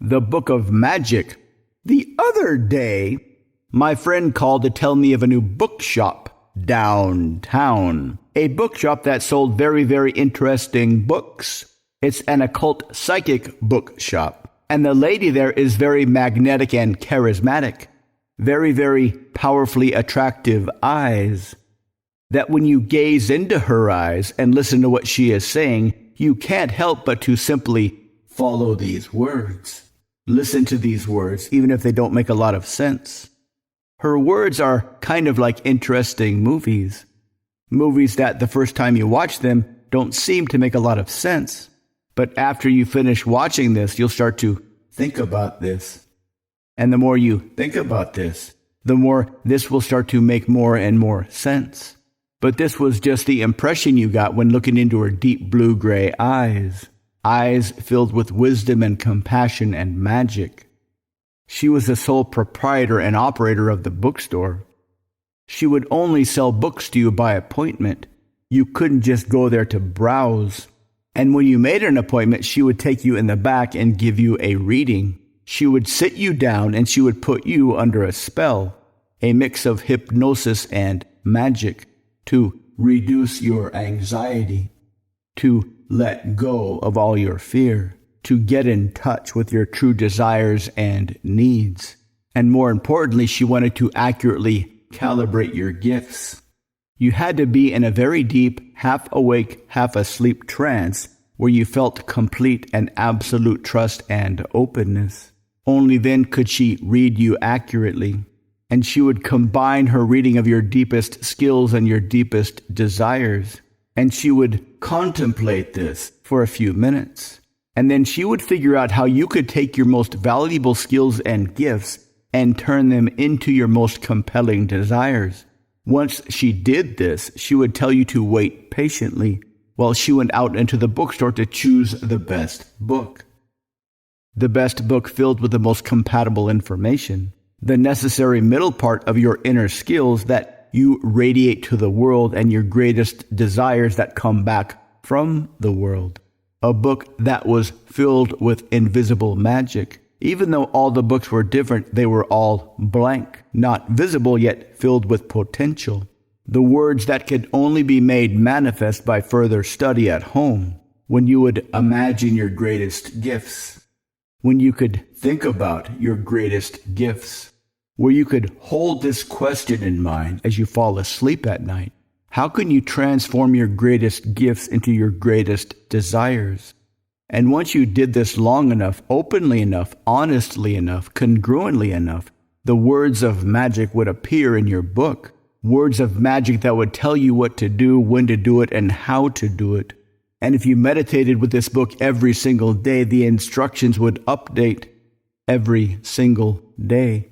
The Book of Magic. The other day, my friend called to tell me of a new bookshop downtown. A bookshop that sold very, very interesting books. It's an occult psychic bookshop. And the lady there is very magnetic and charismatic. Very, very powerfully attractive eyes. That when you gaze into her eyes and listen to what she is saying, you can't help but to simply follow these words. Listen to these words, even if they don't make a lot of sense. Her words are kind of like interesting movies. Movies that the first time you watch them don't seem to make a lot of sense. But after you finish watching this, you'll start to think about this. And the more you think about this, the more this will start to make more and more sense. But this was just the impression you got when looking into her deep blue-gray eyes. Eyes filled with wisdom and compassion and magic. She was the sole proprietor and operator of the bookstore. She would only sell books to you by appointment. You couldn't just go there to browse. And when you made an appointment, she would take you in the back and give you a reading. She would sit you down and she would put you under a spell, a mix of hypnosis and magic, to reduce your anxiety, to let go of all your fear, to get in touch with your true desires and needs. And more importantly, she wanted to accurately calibrate your gifts. You had to be in a very deep, half-awake, half-asleep trance where you felt complete and absolute trust and openness. Only then could she read you accurately. And she would combine her reading of your deepest skills and your deepest desires. And she would contemplate this for a few minutes. And then she would figure out how you could take your most valuable skills and gifts and turn them into your most compelling desires. Once she did this, she would tell you to wait patiently while she went out into the bookstore to choose the best book. The best book filled with the most compatible information. The necessary middle part of your inner skills that you radiate to the world and your greatest desires that come back from the world. A book that was filled with invisible magic. Even though all the books were different, they were all blank, not visible yet filled with potential. The words that could only be made manifest by further study at home, when you would imagine your greatest gifts, when you could think about your greatest gifts, where you could hold this question in mind as you fall asleep at night. How can you transform your greatest gifts into your greatest desires? And once you did this long enough, openly enough, honestly enough, congruently enough, the words of magic would appear in your book. Words of magic that would tell you what to do, when to do it, and how to do it. And if you meditated with this book every single day, the instructions would update every single day.